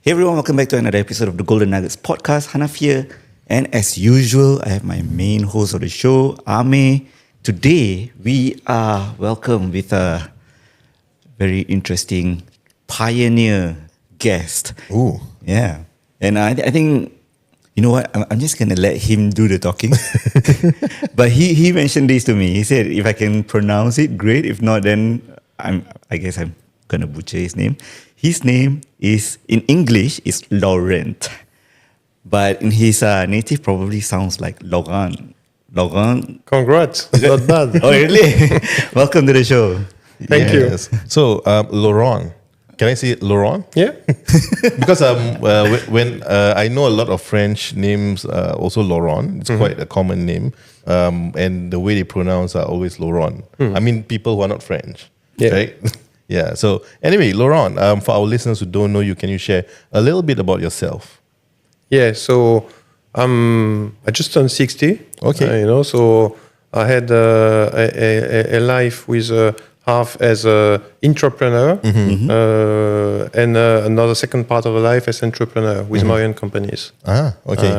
Hey everyone, welcome back to another episode of the Golden Nuggets podcast. Hanaf here, and as usual, I have my main host of the show, Ame. Today, we are welcome with a very interesting pioneer guest. Ooh. Yeah. And I think, you know what, I'm just going to let him do the talking. But he mentioned this to me. He said, if I can pronounce it, great. If not, then I guess I'm going to butcher his name. His name is, in English, is Laurent. But in his native, probably sounds like Laurent. Laurent. Congrats. Not bad. Oh, really? Welcome to the show. Thank you. So, Laurent. Can I say Laurent? Yeah. Because when I know a lot of French names, also Laurent. It's quite a common name. And the way they pronounce are always Laurent. I mean, people who are not French. Yeah. Right? Yeah. So anyway, Laurent, for our listeners who don't know you, can you share a little bit about yourself? Yeah. So I just turned 60. Okay. So I had a life with half as an entrepreneur and another second part of the life as entrepreneur with my own companies. Ah, okay.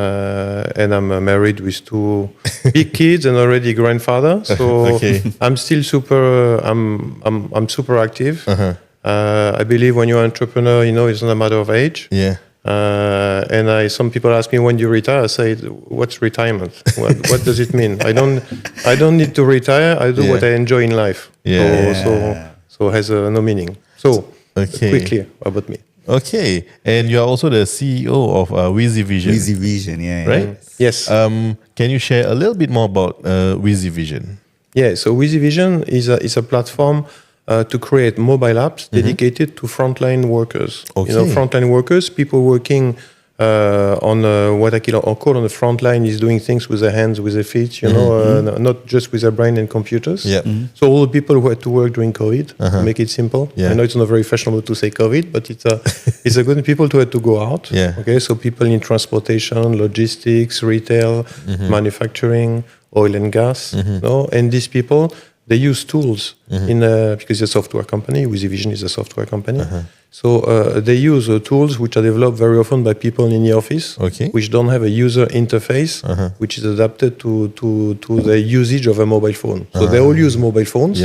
And I'm married with two big kids and already grandfather. So Okay. I'm still super. I'm super active. I believe when you're an entrepreneur, it's not a matter of age. Yeah. And some people ask me, when do you retire? I say, what's retirement? What does it mean? I don't need to retire. I do what I enjoy in life. Yeah. So it has no meaning. So quickly about me. Okay. And you are also the CEO of WizyVision. WizyVision, yeah. Right? Yes. Can you share a little bit more about WizyVision? Yeah. So WizyVision is a platform to create mobile apps dedicated to frontline workers. Okay. Frontline workers, people working on what I call on the front line is doing things with their hands, with their feet, not just with their brain and computers. Yeah. So all the people who had to work during COVID, to make it simple. Yeah. I know it's not very fashionable to say COVID, but it's a good people who had to go out. Yeah. Okay, so people in transportation, logistics, retail, manufacturing, oil and gas. And these people, they use tools because it's a software company. WizyVision is a software company. So they use tools which are developed very often by people in the office, which don't have a user interface, which is adapted to the usage of a mobile phone. So they all use mobile phones.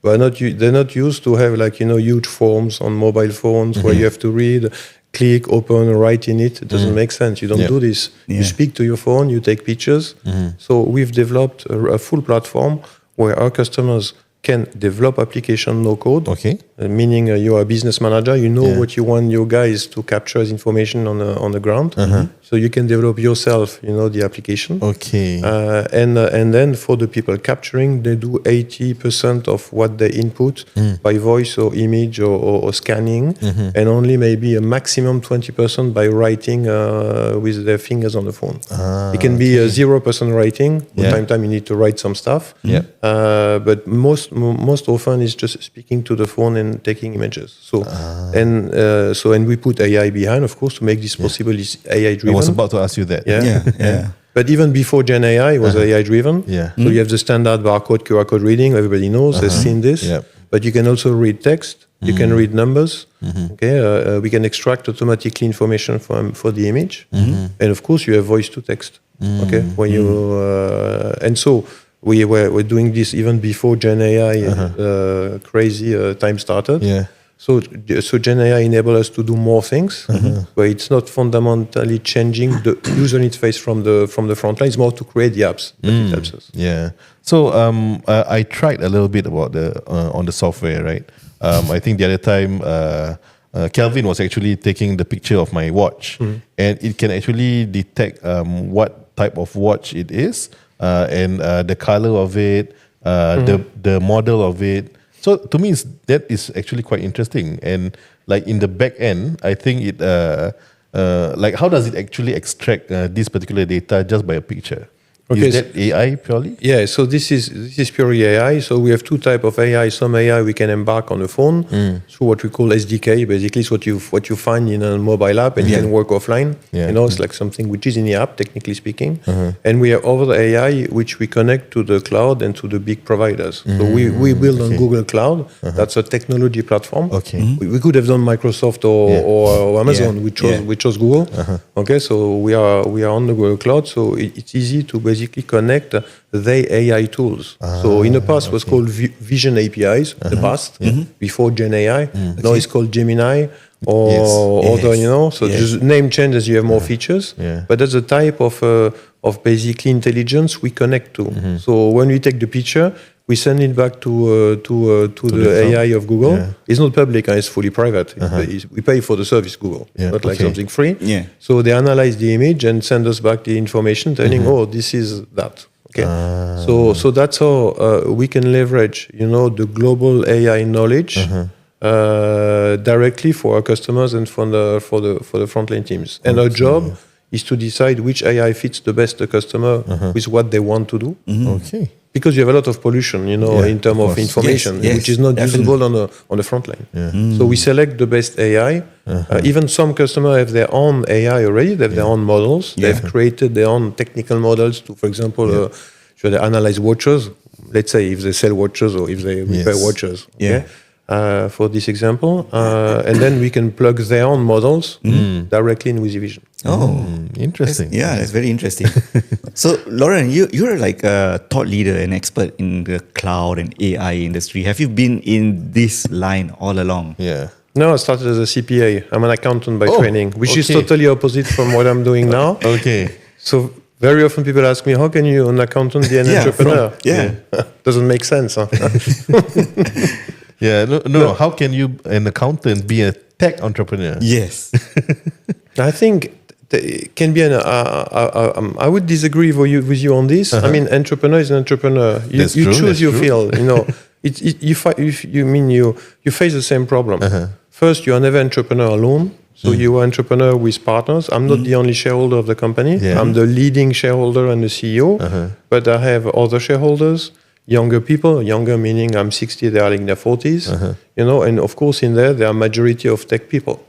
But they're not used to have huge forms on mobile phones where you have to read, click, open, write in it. It doesn't make sense. You don't do this. You speak to your phone, you take pictures. So we've developed a full platform where our customers can develop application no code, meaning you are a business manager, you know what you want your guys to capture as information on the ground. So you can develop yourself, the application. Okay. And then for the people capturing, they do 80% of what they input by voice or image or scanning, and only maybe a maximum 20% by writing with their fingers on the phone. It can be 0% writing. From time you need to write some stuff. But most often it's just speaking to the phone and taking images. So and we put AI behind, of course, to make this possible. Is AI driven. I was about to ask you that. Yeah. But even before Gen AI, it was AI driven. Yeah. So you have the standard barcode, QR code reading. Everybody knows, has seen this. Yeah. But you can also read text. You can read numbers. Okay. We can extract automatically information for the image. And of course, you have voice to text. Okay. When you and so. We're doing this even before Gen AI crazy time started. Yeah. So Gen AI enables us to do more things, but it's not fundamentally changing the user interface from the front line. It's more to create the apps that it helps us. Yeah. So I tried a little bit about on the software, right? I think the other time Kelvin was actually taking the picture of my watch, and it can actually detect what type of watch it is. And the color of it, the model of it. So to me, that is actually quite interesting. And like in the back end, I think it, how does it actually extract this particular data just by a picture? Okay, Is that AI purely? Yeah, so this is purely AI. So we have two type of AI. Some AI we can embark on the phone through what we call SDK. Basically, it's what you find in a mobile app, and you can work offline. Yeah. It's like something which is in the app, technically speaking. And we have other AI which we connect to the cloud and to the big providers. So we build on Google Cloud. That's a technology platform. Okay. We could have done Microsoft or Amazon. We chose Google. Okay, so we are on the Google Cloud. So it's easy to basically connect the AI tools. So in the past was called Vision APIs, the past, before Gen AI. Now it's called Gemini or other, so just name change as you have more features. Yeah. But that's the type of basically intelligence we connect to. So when we take the picture, we send it back to the AI of Google. Yeah. It's not public, it's fully private. We pay for the service Google, not like something free. Yeah. So they analyze the image and send us back the information telling, oh, this is that. Okay. So that's how we can leverage, the global AI knowledge directly for our customers and for the frontline teams. And our job is to decide which AI fits the best the customer with what they want to do. Okay. Because you have a lot of pollution, in terms of information, which is not usable on the front line. So we select the best AI. Even some customers have their own AI already. They have their own models. They've created their own technical models to, for example, should they analyze watches? Let's say if they sell watches or if they repair watches. Okay? For this example, and then we can plug their own models directly in WizyVision. Oh, interesting. That's very interesting. So, Laurent, you're like a thought leader and expert in the cloud and AI industry. Have you been in this line all along? Yeah. No, I started as a CPA. I'm an accountant by training, which is totally opposite from what I'm doing now. Okay. So very often people ask me, how can you, an accountant, be an entrepreneur? Doesn't make sense. Huh? No. How can you, an accountant, be a tech entrepreneur? Yes. I think it can be I would disagree with you on this. I mean, entrepreneur is an entrepreneur. You choose your field. You face the same problem. First, you are never entrepreneur alone. So you are entrepreneur with partners. I'm not the only shareholder of the company. I'm the leading shareholder and the CEO. But I have other shareholders, younger people, younger meaning I'm 60, they are in their 40s. And of course in there are majority of tech people,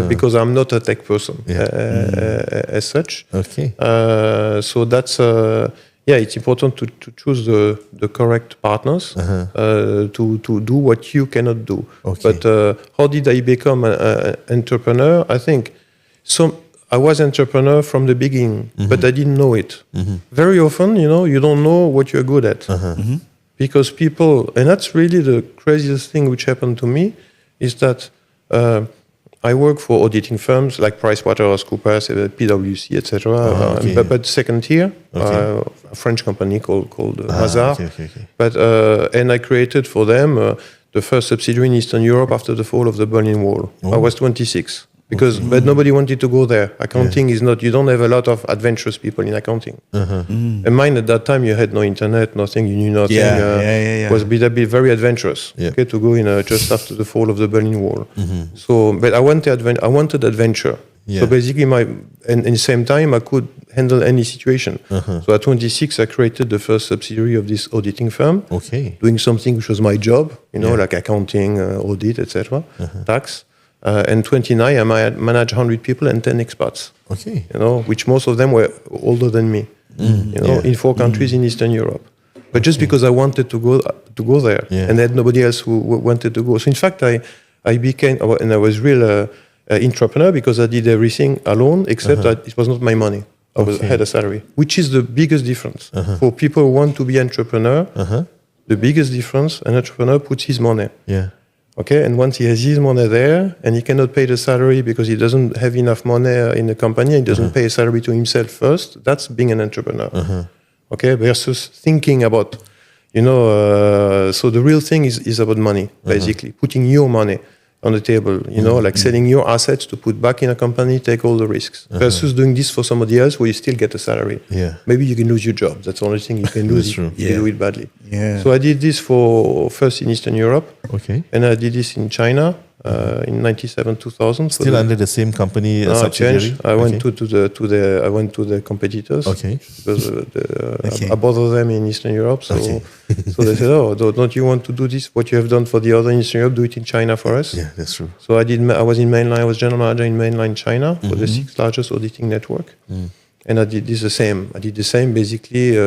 because I'm not a tech person as such. Okay. So that's it's important to choose the correct partners to do what you cannot do. Okay. But how did I become an entrepreneur? I think I was entrepreneur from the beginning, but I didn't know it. Very often, you don't know what you're good at. Because people, and that's really the craziest thing which happened to me, is that I work for auditing firms like PricewaterhouseCoopers, PwC, etc. But second tier, a French company called Mazars. But and I created for them the first subsidiary in Eastern Europe after the fall of the Berlin Wall. I was 26. But nobody wanted to go there. Accounting is not, you don't have a lot of adventurous people in accounting. And mine at that time, you had no internet, nothing, you knew nothing. It was very adventurous to go in just after the fall of the Berlin Wall. So, but I wanted adventure. So basically, and at the same time, I could handle any situation. So at 26, I created the first subsidiary of this auditing firm, doing something which was my job, like accounting, audit, etc., tax. And 29, I manage 100 people and 10 expats. Which most of them were older than me. In 4 countries in Eastern Europe. But just because I wanted to go there, and I had nobody else who wanted to go. So in fact, I became, and I was real entrepreneur because I did everything alone, except that it was not my money. I had a salary, which is the biggest difference for people who want to be entrepreneur. The biggest difference, an entrepreneur puts his money. Okay, and once he has his money there, and he cannot pay the salary because he doesn't have enough money in the company, he doesn't pay a salary to himself first, that's being an entrepreneur. Okay, versus thinking about, so the real thing is about money, basically, putting your money on the table, like selling your assets to put back in a company, take all the risks, versus doing this for somebody else where you still get a salary. Maybe you can lose your job. That's the only thing you can lose if you do it badly. So I did this first in Eastern Europe, and I did this in China, in 97, 2000. Still under the same company No, I subsidiary? changed. I went to the competitors. Okay. Because I both of them in Eastern Europe. So so they said, "Oh, don't you want to do this? What you have done for the other in Eastern Europe, do it in China for us." Yeah, that's true. So I did. I was in mainline. I was general manager in mainline China for the 6th largest auditing network, and I did this the same. I did the same. Basically,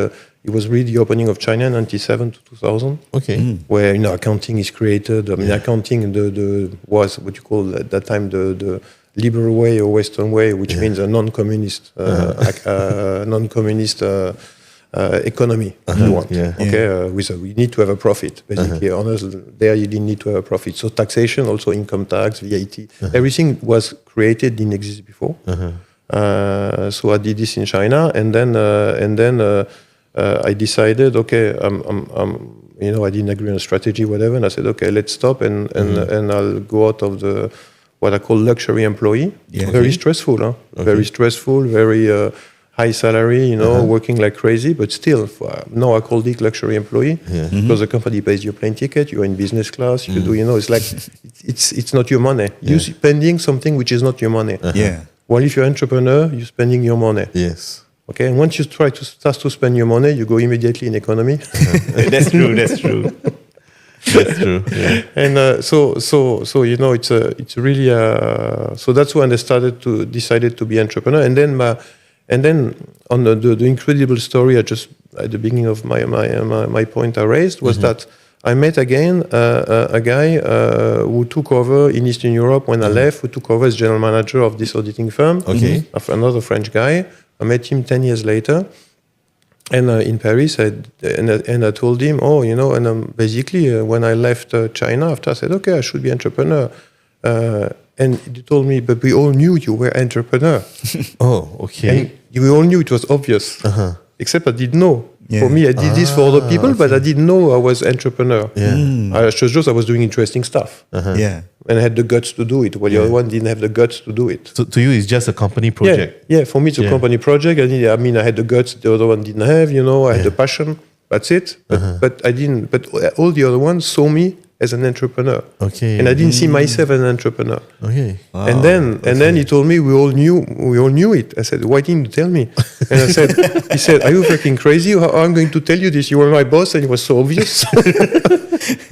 it was really the opening of China in 97 to 2000. Okay. Where accounting is created. I mean, accounting was what you call at that time the liberal way or Western way, which means a non-communist economy. If you want. Yeah. Okay, we need to have a profit. Basically, there you didn't need to have a profit. So taxation, also income tax, VAT, everything was created, didn't exist before. So I did this in China, and then I decided, okay, I didn't agree on a strategy, whatever, and I said, okay, let's stop, and I'll go out of the what I call luxury employee. Yeah. Very stressful, huh? Very stressful, very high salary, working like crazy, but still, now I call it luxury employee because the company pays your plane ticket, you're in business class, you do, it's like, it's not your money. You're spending something which is not your money. Yeah. Well, if you're an entrepreneur, you're spending your money. Yes. Okay, and once you try to start to spend your money, you go immediately in economy. That's true. That's true. That's true. Yeah. And so it's really so that's when I decided to be entrepreneur, and then on the incredible story I just at the beginning of my point I raised was that I met again a guy who took over in Eastern Europe when I left, who took over as general manager of this auditing firm. Okay. Another French guy. I met him 10 years later, and in Paris, and I told him, basically when I left China after, I said, okay, I should be entrepreneur. And he told me, but we all knew you were entrepreneur. Oh, okay. And we all knew it was obvious, except I didn't know. Yeah. For me, I did this for other people, but I didn't know I was entrepreneur. Yeah. I was doing interesting stuff. Yeah. And I had the guts to do it, while the other one didn't have the guts to do it. So to you, it's just a company project. Yeah, for me, it's a company project. I had the guts the other one didn't have. I had the passion. That's it. But I didn't. But all the other ones saw me as an entrepreneur. Okay. And I didn't see myself as an entrepreneur. Okay. Wow. And then he told me we all knew it. I said, why didn't you tell me? And he said, are you fucking crazy? How I'm going to tell you this? You were my boss, and it was so obvious.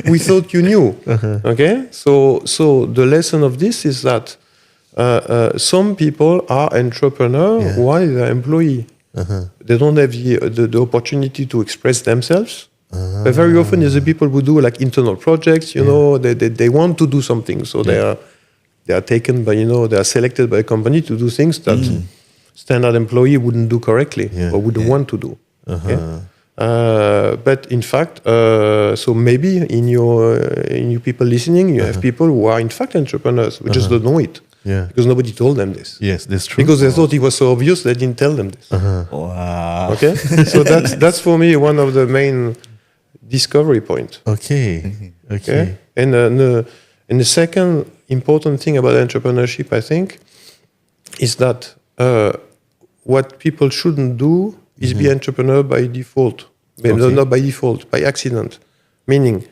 We thought you knew. Okay. So the lesson of this is that some people are entrepreneurs while they're employee. They don't have the opportunity to express themselves. But very often, there's the people who do like internal projects. They want to do something, so they are taken by they are selected by a company to do things that standard employee wouldn't do correctly or wouldn't want to do. Okay? But in fact, so maybe in you people listening, you have people who are in fact entrepreneurs who just don't know it. Yeah. Because nobody told them this. Yes, that's true. Because they thought it was so obvious, they didn't tell them this. Wow. Okay, so that's for me one of the main discovery point. Okay. Okay, and the second important thing about entrepreneurship, I think, is that what people shouldn't do is be entrepreneur by default. Not by default, by accident. Meaning,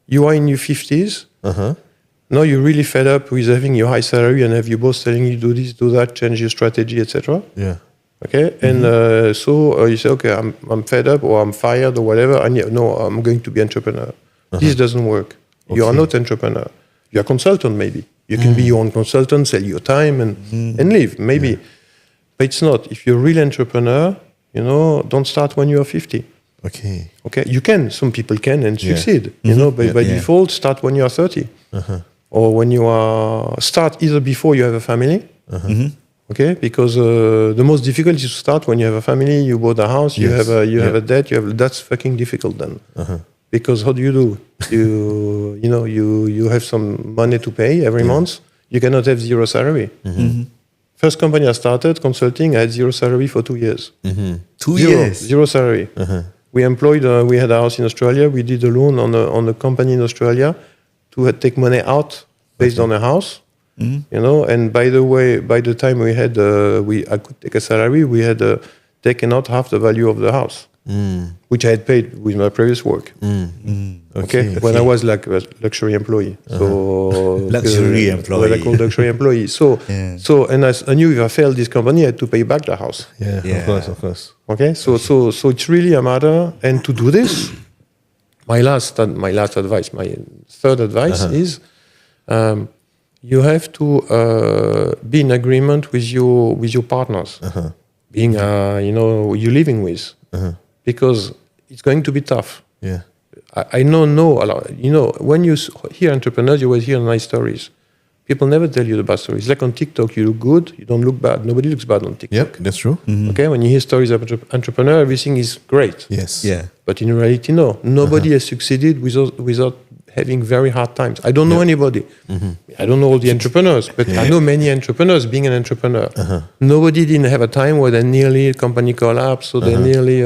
you are in your 50s. Now you're really fed up with having your high salary and have your boss telling you do this, do that, change your strategy, etc. Yeah. Okay, and so you say, okay, I'm fed up or I'm fired or whatever, and I'm going to be entrepreneur. This doesn't work. You are not entrepreneur. You're a consultant, maybe. You can be your own consultant, sell your time and live, maybe. But it's not. If you're a real entrepreneur, don't start when you're 50. Okay. Okay, you can. Some people can and succeed. By default, start when you're 30. Or when you start either before you have a family. Okay, because the most difficult is to start when you have a family, you bought a house, you have a debt, that's fucking difficult then. Because how do? You have some money to pay every month. You cannot have zero salary. First company I started consulting, I had zero salary for 2 years. 2 years. Zero salary. We employed. We had a house in Australia. We did a loan on a company in Australia to take money out based on a house. And by the way, by the time I could take a salary, we had taken out half the value of the house. which I had paid with my previous work. Okay. When I was like a luxury employee. So Luxury employee. What I call luxury employee. So and I knew if I failed this company, I had to pay back the house. Yeah, of course. Okay. So it's really a matter. And to do this, my third advice is you have to be in agreement with your partners, being you're living with, because it's going to be tough. Yeah. I know a lot. When you hear entrepreneurs, you always hear nice stories. People never tell you the bad stories. Like on TikTok, you look good, you don't look bad. Nobody looks bad on TikTok. Yep, that's true. Okay, when you hear stories of entrepreneur, everything is great. Yes. Yeah. But in reality, no. Nobody has succeeded without having very hard times. I don't know anybody. I don't know all the entrepreneurs, but I know many entrepreneurs being an entrepreneur. Nobody didn't have a time where they nearly company collapsed, or they nearly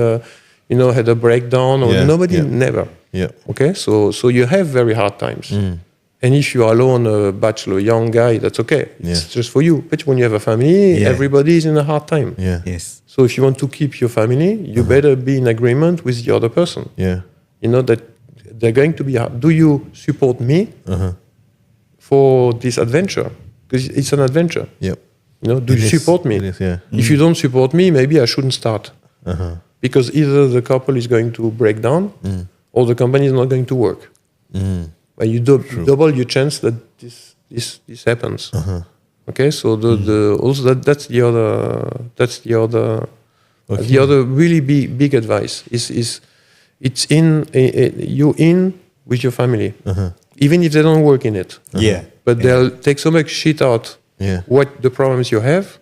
had a breakdown, or nobody never. Yeah. Okay, so you have very hard times. And if you are alone, a bachelor, young guy, that's okay. It's just for you. But when you have a family, everybody is in a hard time. Yeah. Yes. So if you want to keep your family, you better be in agreement with the other person. Yeah. You know that they're going to be hard. Do you support me for this adventure? Because it's an adventure. Yep. Do you support me? It is, yeah. If you don't support me, maybe I shouldn't start. Because either the couple is going to break down, or the company is not going to work. But you double your chance that this happens. Okay, so also that's the other the other really big advice is it's you in with your family, even if they don't work in it. Yeah. But they'll take so much shit out. What the problems you have.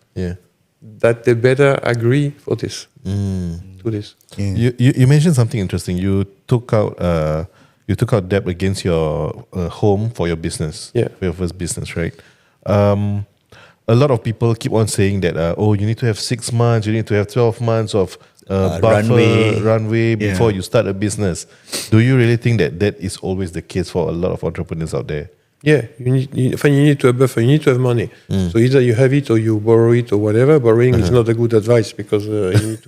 That they better agree for this. To this. You mentioned something interesting. You took out debt against your home for your business. For your first business, right? A lot of people keep on saying that you need to have 6 months, you need to have 12 months of runway before you start a business. Do you really think that is always the case for a lot of entrepreneurs out there? Yeah, you need to have buffer. You need to have money. So either you have it or you borrow it or whatever. Borrowing is not a good advice because you need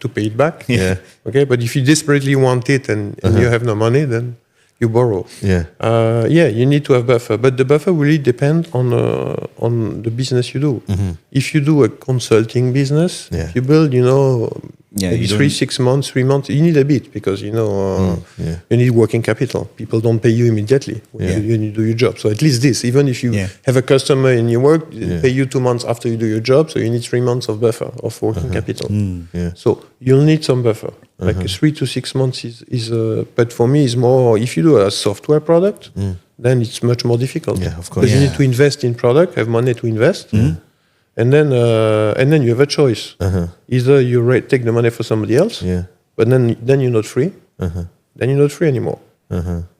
to pay it back. Yeah. Okay, but if you desperately want it and you have no money, then you borrow. Yeah. You need to have buffer, but the buffer really depend on the business you do. If you do a consulting business, if you build, maybe 6 months, 3 months, you need a bit because you need working capital. People don't pay you immediately when you do your job. So at least this, even if you have a customer in your work, they pay you 2 months after you do your job, so you need 3 months of buffer of working capital. So you'll need some buffer. Like 3 to 6 months is but for me is more. If you do a software product, then it's much more difficult. Yeah, of course. Because you need to invest in product, have money to invest. And then you have a choice. Either you take the money for somebody else, but then you're not free. Then you're not free anymore.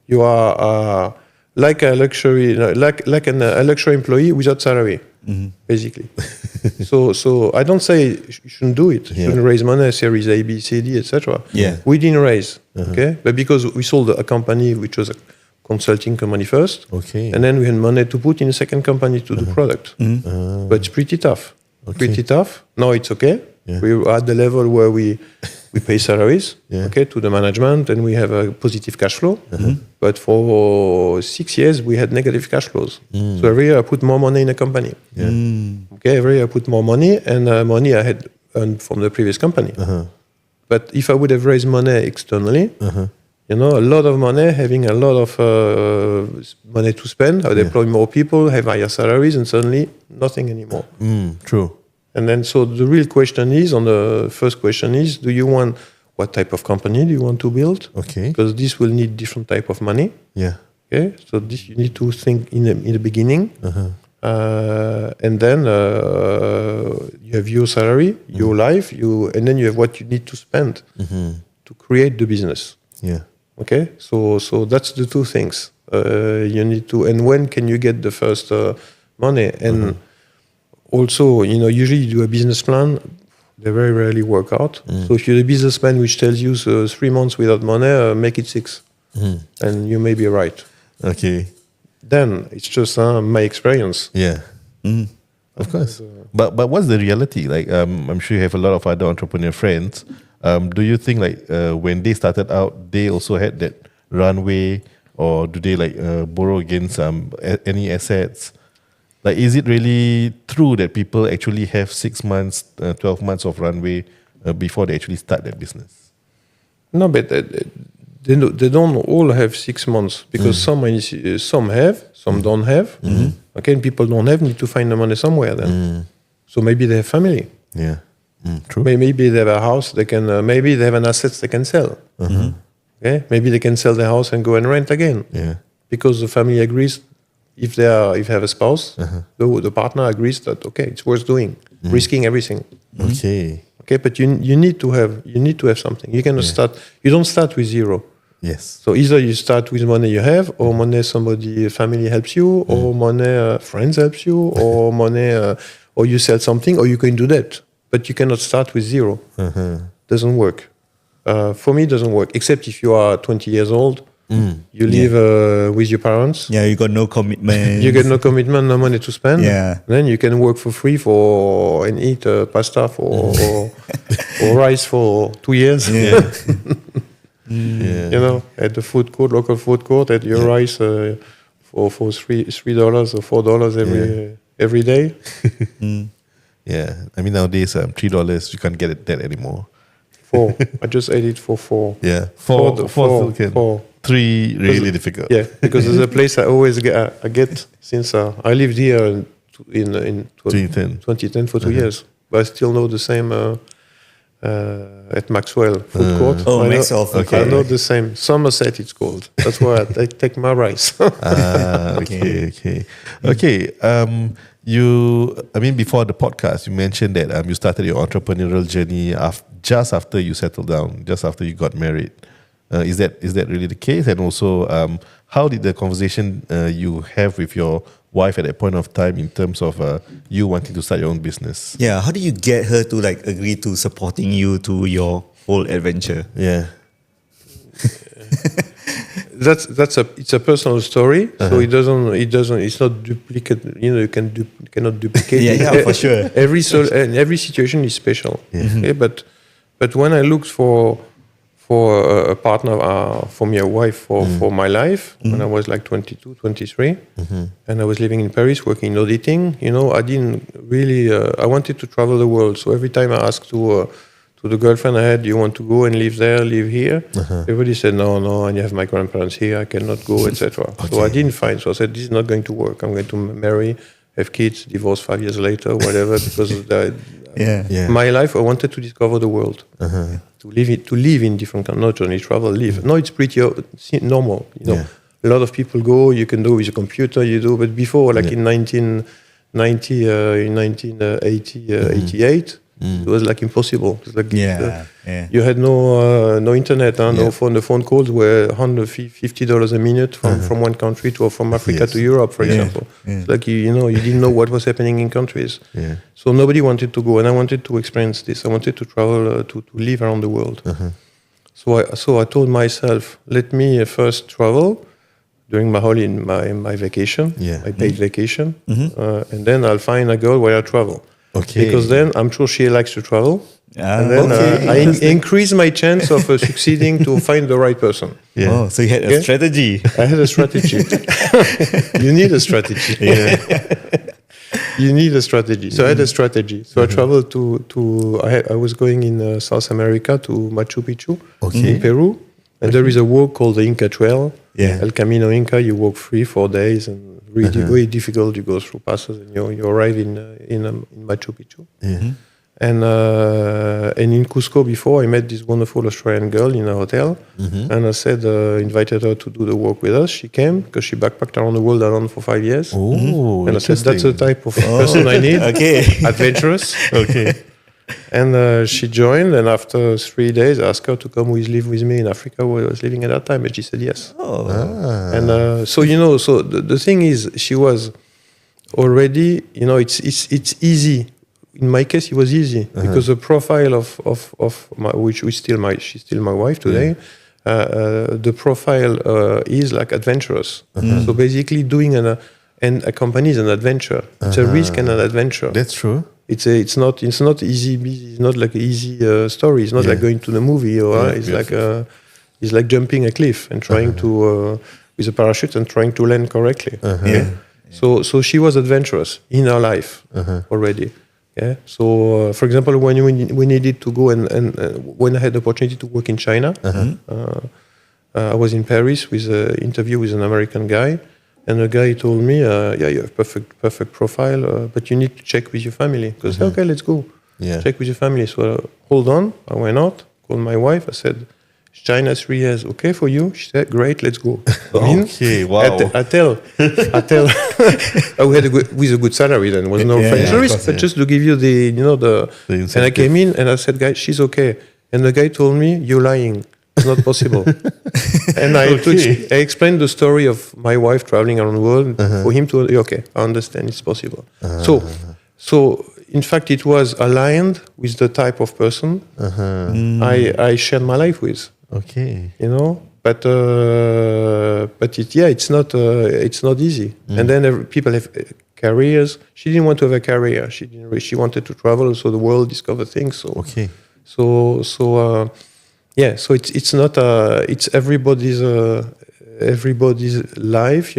You are like a luxury, a luxury employee without salary, basically. So I don't say you shouldn't do it. You shouldn't raise money, Series A, B, C, D, etc. We didn't raise, okay, but because we sold a company which was a consulting company first, and then we had money to put in a second company to do product. But it's pretty tough. Pretty tough. Now it's okay. We're at the level where we pay salaries, to the management, and we have a positive cash flow. But for 6 years, we had negative cash flows. So every year I put more money in a company. Okay, every year I put more money, and money I had earned from the previous company. But if I would have raised money externally, a lot of money, having a lot of money to spend, I deploy more people, have higher salaries, and suddenly nothing anymore. True. And then, so the real question is, on the first question is, what type of company do you want to build? Okay. Because this will need different type of money. Yeah. Okay. So this you need to think in the beginning. And then you have your salary, your life, and then you have what you need to spend to create the business. Yeah. Okay. So that's the two things. You need to, and when can you get the first money? And also, usually you do a business plan, they very rarely work out. So if you do a business plan which tells you 3 months without money, make it 6. And you may be right. Okay. Then it's just my experience. Yeah. Of course. But what's the reality? Like, I'm sure you have a lot of other entrepreneur friends. Do you think like when they started out, they also had that runway, or do they like borrow against any assets? Like, is it really true that people actually have 6 months, 12 months of runway before they actually start their business? No, but they don't all have 6 months, because some have, some don't have. Okay, and people don't have, need to find the money somewhere then. So maybe they have family. Yeah, true. Maybe they have a house. They can. Maybe they have an asset they can sell. Okay, maybe they can sell the house and go and rent again. Yeah. Because the family agrees. If they have a spouse, the partner agrees that okay, it's worth doing, risking everything. Okay. Okay, but you need to have something. You cannot start. You don't start with zero. Yes. So either you start with money you have, or money family helps you, or money friends helps you, or money or you sell something, or you can do that. But you cannot start with zero. Doesn't work. For me, it doesn't work. Except if you are 20 years old, you live with your parents. Yeah, you got no commitment. You get no commitment, no money to spend. Yeah. Then you can work for free and eat pasta or rice for 2 years. Yeah. Yeah. You know, at the local food court, at your rice for $3 or $4 every day. Yeah. I mean, nowadays, $3, you can't get that anymore. 4. I just ate it for 4. Yeah. Four still can. 4. 3 really difficult. Yeah, because there's a place I always get since I lived here in 2010 for 2 years. But I still know the same at Maxwell Food Court. Oh, I know, Maxwell Food I Court. know the same. Somerset it's called. That's why I take my rice. Okay. Before the podcast, you mentioned that you started your entrepreneurial journey just after you settled down, just after you got married. Is that really the case? And also, how did the conversation you have with your wife at that point of time in terms of you wanting to start your own business? Yeah, how do you get her to like agree to supporting you to your whole adventure? Yeah. It's a personal story, so it's not duplicate. You know, you cannot duplicate. Yeah, for sure. Every situation is special. Okay, but when I looked for a partner for me, a wife for my life, when I was like 22, 23, and I was living in Paris working in auditing, you know, I didn't really. I wanted to travel the world, so every time I asked to the girlfriend I had, "Do you want to go and live there, live here?" Everybody said, no, and you have my grandparents here, I cannot go, etc. So I didn't find. So I said, this is not going to work. I'm going to marry, have kids, divorce 5 years later, whatever, because of my life, I wanted to discover the world, to live in different countries, not only travel, live. No, it's pretty normal. You know, a lot of people go. You can do with a computer. You do, but before, like in 1990, in 1988. It was like impossible. It was like you had no internet, no phone. The phone calls were $150 a minute from one country from Africa to Europe, for example. It's like you didn't know what was happening in countries. So nobody wanted to go, and I wanted to experience this. I wanted to travel, to live around the world. So I told myself, let me first travel during my vacation, my paid vacation, and then I'll find a girl where I travel. Okay. Because then I'm sure she likes to travel. And then I increase my chance of succeeding to find the right person. Yeah. Oh, so you had a strategy. I had a strategy. You need a strategy. You need a strategy. So I had a strategy. So I traveled I was going in South America to Machu Picchu in Peru. And there is a walk called the Inca Trail. El Camino Inca. You walk 3-4 days and really difficult. You go through passes and you arrive in Machu Picchu. And in Cusco before, I met this wonderful Australian girl in a hotel. And I said, invited her to do the walk with us. She came because she backpacked around the world alone for 5 years. Oh, and I said, that's the type of person I need. Adventurous. And she joined, and after 3 days, I asked her to come live with me in Africa, where I was living at that time, and she said yes. And so the thing is, she was already, it's easy. In my case, it was easy because the profile of my, she's still my wife today. The profile is like adventurous. So basically, doing and a company is an adventure. It's a risk and an adventure. That's true. It's not easy. It's not like an easy story. It's not like going to the movie, or it's like jumping a cliff and trying to with a parachute and trying to land correctly. Okay? So she was adventurous in her life already. Yeah. So for example, when we needed to go and when I had the opportunity to work in China, I was in Paris with an interview with an American guy. And the guy told me, you have perfect profile, but you need to check with your family. Because, okay, let's go. Yeah. Check with your family. So, hold on. I went out, called my wife. I said, China 3 years, okay for you? She said, great, let's go. Okay, wow. I tell. We had with a good salary then. Was no French risk, but just to give you the and I came in and I said, guys, she's okay. And the guy told me, you're lying. It's not possible. And I explained the story of my wife traveling around the world for him to, okay, I understand, it's possible. So in fact, it was aligned with the type of person I shared my life with. Okay. But it's not easy. And then people have careers. She didn't want to have a career. She wanted to travel, so the world, discover things. So Okay. So it's not it's everybody's life,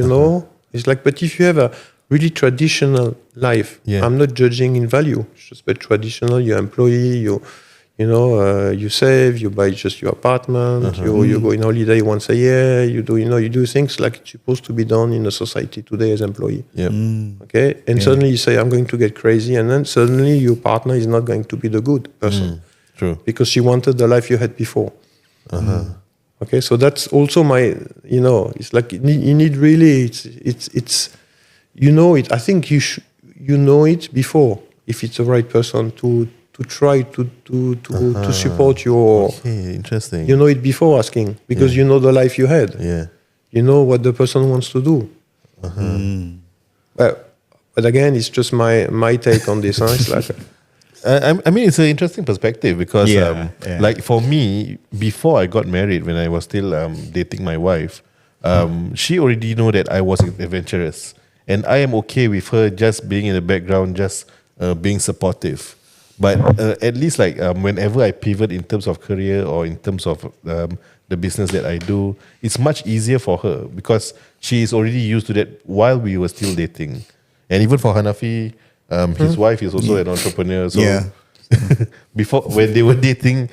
It's like, but if you have a really traditional life, I'm not judging in value. It's just but traditional. You're employee. You save. You buy just your apartment. You go in holiday once a year. You do things like it's supposed to be done in a society today as employee. Yep. Okay, and suddenly you say I'm going to get crazy, and then suddenly your partner is not going to be the good person. True. Because she wanted the life you had before. Okay, so that's also my, it's like you need really, it's it. I think you know it before if it's the right person to try to support your. Okay, interesting. You know it before asking because you know the life you had. Yeah. You know what the person wants to do. But again, it's just my take on this. It's like. I mean, it's an interesting perspective because, like for me, before I got married, when I was still dating my wife, she already know that I was adventurous, and I am okay with her just being in the background, just being supportive. But at least like whenever I pivot in terms of career or in terms of the business that I do, it's much easier for her because she is already used to that while we were still dating, and even for Hanafi. His wife is also an entrepreneur. So before, when they were dating,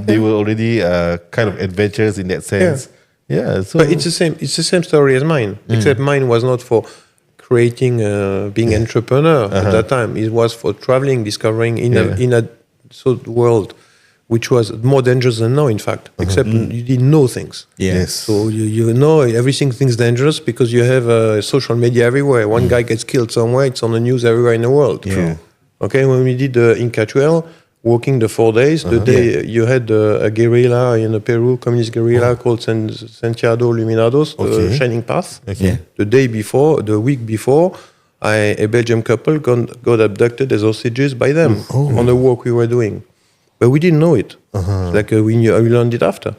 they were already kind of adventurous in that sense. Yeah. So, but it's the same. It's the same story as mine, except mine was not for creating, being entrepreneur at that time. It was for traveling, discovering in a world, which was more dangerous than now. In fact, except you didn't know things. yes. So you know everything's dangerous because you have social media everywhere. One guy gets killed somewhere, it's on the news everywhere in the world. Yeah. Okay, when we did Inca Trail, walking the 4 days, the day you had a guerrilla in Peru, communist guerrilla called Santiago Luminados, the Shining Path. Okay. The day before, the week before, a Belgian couple got abducted as hostages by them on the walk we were doing. But we didn't know it. Like we learned it after.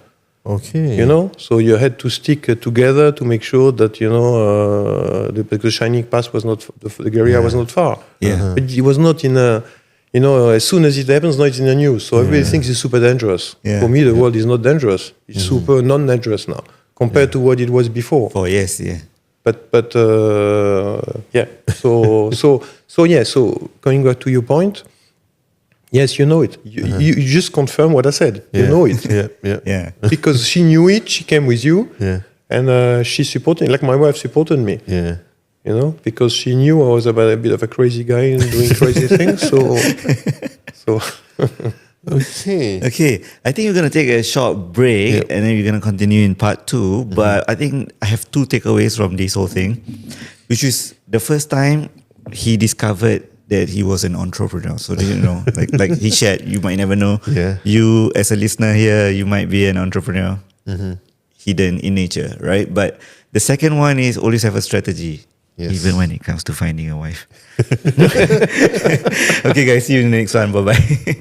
Okay. So you had to stick together to make sure that because Shining Pass was not the guerrilla was not far. But it was not in a. As soon as it happens, now it's in the news. So everybody thinks it's super dangerous. Yeah. For me, the world is not dangerous. It's super non-dangerous now compared to what it was before. Oh yes, yeah. But So going back to your point. Yes, you know it. You just confirm what I said. You know it. Yeah. Because she knew it, she came with you, and she supported. Like my wife supported me. Yeah. Because she knew I was about a bit of a crazy guy and doing crazy things. So. Okay. I think we're gonna take a short break and then we're gonna continue in part 2. But I think I have 2 takeaways from this whole thing, which is the first time he discovered that he was an entrepreneur. So like he shared, you might never know. Yeah. You as a listener here, you might be an entrepreneur, hidden in nature, right? But the second one is always have a strategy, even when it comes to finding a wife. Okay, guys, see you in the next one. Bye bye.